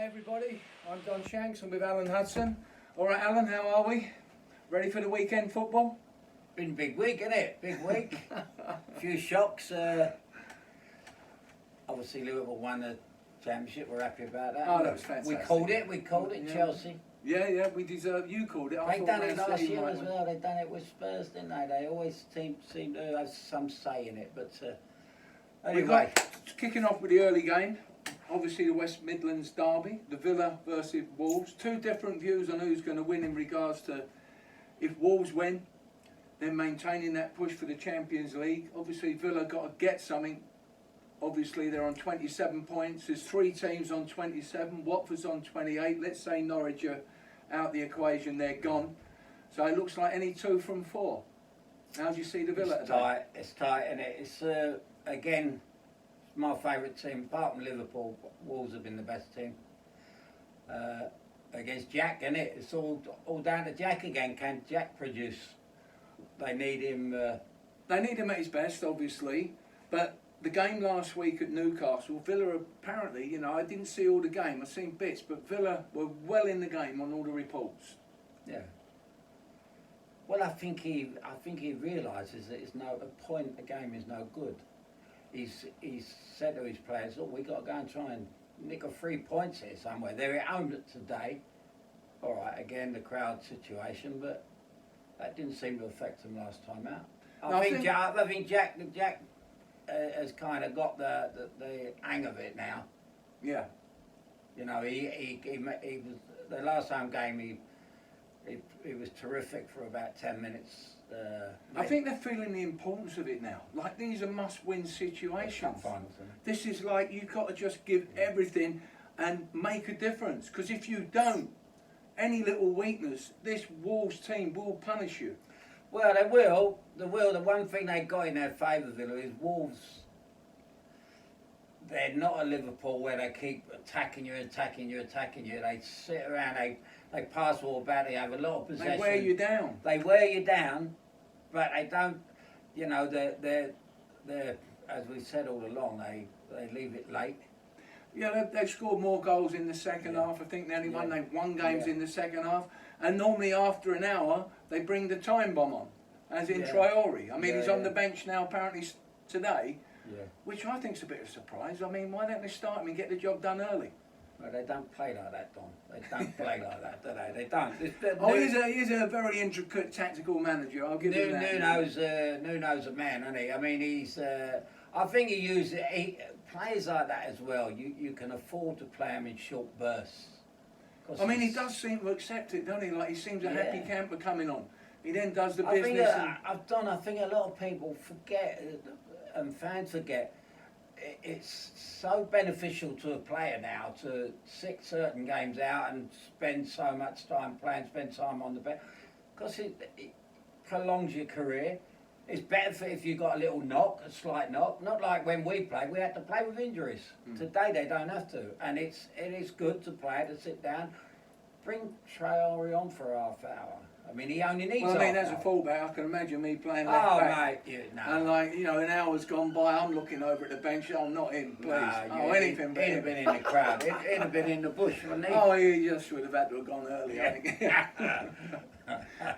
Hi everybody, I'm Don Shanks. I'm with Alan Hudson. All right, Alan, how are we? Ready for the weekend football? Been a big week, isn't it? Big week. A few shocks. Obviously, Liverpool won the championship. We're happy about that. Oh, that was fantastic. We called it. We called it. Yeah. Chelsea. Yeah, we deserve. You called it. They done it last year as well. They done it with Spurs, didn't they? They always seem to have some say in it. But anyway, kicking off with the early game. Obviously, the West Midlands derby, the Villa versus Wolves. Two different views on who's going to win in regards to if Wolves win, then maintaining that push for the Champions League. Obviously, Villa got to get something. Obviously, they're on 27 points. There's three teams on 27. Watford's on 28. Let's say Norwich are out the equation. They're gone. So it looks like any two from four. How do you see the Villa today? It's tight, and it's again my favourite team. Apart from Liverpool, Wolves have been the best team. Against Jack, isn't it? It's all down to Jack again. Can Jack produce? They need him. They need him at his best, obviously. But the game last week at Newcastle, Villa apparently, I didn't see all the game. I've seen bits, but Villa were well in the game on all the reports. Yeah. Well, I think he realises that it's a point. The game is no good. He's said to his players, "Look, we got to go and try and nick 3 points here somewhere." They're at home today. All right, again the crowd situation, but that didn't seem to affect them last time out. I think Jack has kind of got the hang of it now. Yeah. He was the last home game. He was terrific for about 10 minutes. I think they're feeling the importance of it now. Like, these are must-win situations. This is like, you've got to just give everything and make a difference. Because if you don't, any little weakness, this Wolves team will punish you. Well, they will. The one thing they got in their favour, Villa, is Wolves. They're not a Liverpool where they keep attacking you. They sit around, they pass all about, they have a lot of possession. They wear you down. They wear you down, but they don't, they're as we've said all along, they leave it late. Yeah, they've scored more goals in the second half. I think they only won games in the second half. And normally after an hour, they bring the time bomb on, as in Traore. I mean, he's on the bench now apparently today, which I think's a bit of a surprise. I mean, why don't they start him and get the job done early? Well, they don't play like that, Don. They don't play like that, do they? They don't. He's a very intricate tactical manager. I'll give him that. Nuno's a man, isn't he? I mean, he's. I think he uses players like that as well. You can afford to play him in short bursts. I mean, he does seem to accept it, doesn't he? Like, he seems a happy camper coming on. He then does the business. I think a lot of people forget, and fans forget. It's so beneficial to a player now to sit certain games out and spend so much time playing, spend time on the bench, because it prolongs your career. It's better if you've got a slight knock. Not like when we played, we had to play with injuries. Today they don't have to, and it is good to play, to sit down, bring Traore on for a half hour. I mean, he only needs. Well, I mean, as a fullback, I can imagine me playing left back. Mate, and an hour's gone by, I'm looking over at the bench. Oh, not him, please. Anything but him. He'd have been in the crowd. He'd have been in the bush, wouldn't he? Oh, he just would have had to have gone early, I think.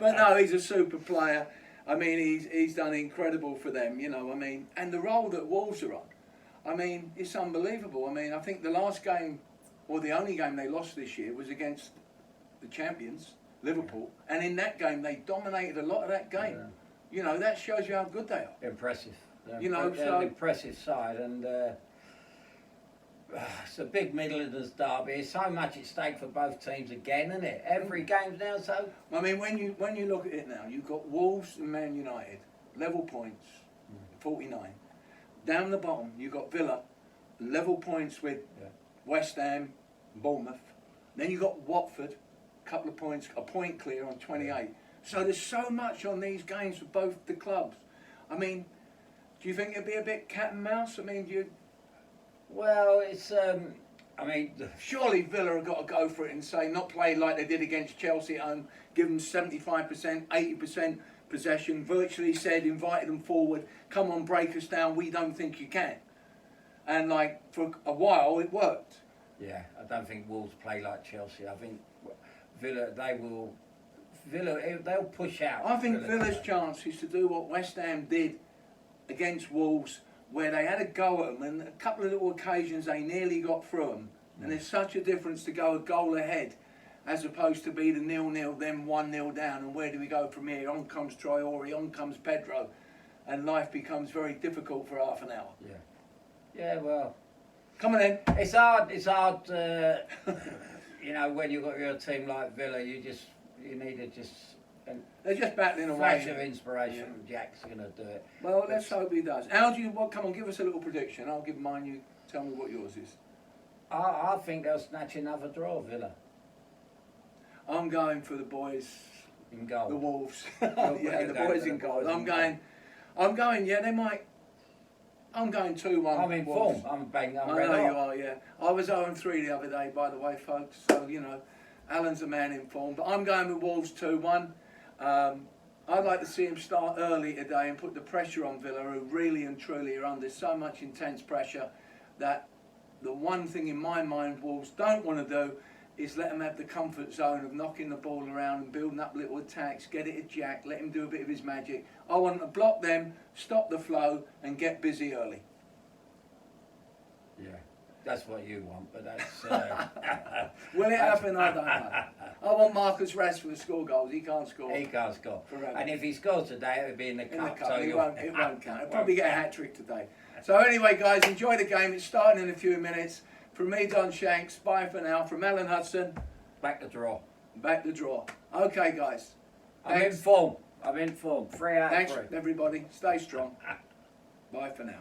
But no, he's a super player. I mean, he's done incredible for them. I mean, and the role that Wolves are on. I mean, it's unbelievable. I mean, I think the last game, or the only game they lost this year, was against the champions, Liverpool, and in that game they dominated a lot of that game. That shows you how good they are. Impressive. They're an impressive side, and it's a big Midlands derby. There's so much at stake for both teams again, isn't it? Every game's now so. I mean, when you look at it now, you've got Wolves and Man United, level points, 49. Down the bottom, you've got Villa, level points with West Ham, Bournemouth. Then you've got Watford, couple of points, a point clear on 28. So there's so much on these games for both the clubs. I mean, do you think it'd be a bit cat and mouse? I mean, Well, it's. surely Villa have got to go for it and say, not play like they did against Chelsea at home, give them 75%, 80% possession, virtually said, invited them forward, come on, break us down, we don't think you can. And for a while it worked. Yeah, I don't think Wolves play like Chelsea. I think Villa, they'll push out. I think Villa's today. chance is to do what West Ham did against Wolves, where they had a go at them, and a couple of little occasions they nearly got through them. And there's such a difference to go a goal ahead, as opposed to be the 0-0, then 1-0 down, and where do we go from here? On comes Traore, on comes Pedro, and life becomes very difficult for half an hour. Yeah. Yeah, well, Come on then. it's hard. It's hard. You know, when you've got your team like Villa, you need to just They're just battling flash away. of inspiration. Jack's gonna do it. Well, let's hope he does. How do you? Well, come on, give us a little prediction. I'll give mine. You tell me what yours is. I think they'll snatch another draw, Villa, I'm going for the boys, in goal. the Wolves. Well, Yeah, you the go boys for in the goal. boys I'm in going. I'm going. Yeah, they might. I'm going 2-1. I'm in Wolves. form. I'm banging. I'm I red know you hot. are. Yeah, I was 0-3 the other day, by the way, folks. So you know, Alan's a man in form. But I'm going with Wolves 2-1. I'd like to see him start early today and put the pressure on Villa, who really and truly are under so much intense pressure that the one thing in my mind Wolves don't want to do is let him have the comfort zone of knocking the ball around and building up little attacks, get it to Jack, let him do a bit of his magic. I want to block them, stop the flow and get busy early. Yeah, that's what you want, but that's. Will it happen? I don't know. I want Marcus Rashford to score goals. He can't score. He can't score. Forever. And if he scores today, it would be in the In the cup. cup, So it you'll- won't count. He'll probably get a hat-trick today. So anyway, guys, enjoy the game. It's starting in a few minutes. From me, Don Shanks, bye for now. From Alan Hudson, Back to draw. back the draw. Okay, guys. I'm in Thanks. form. 3 out of Thanks, 3. everybody. Stay strong. Bye for now.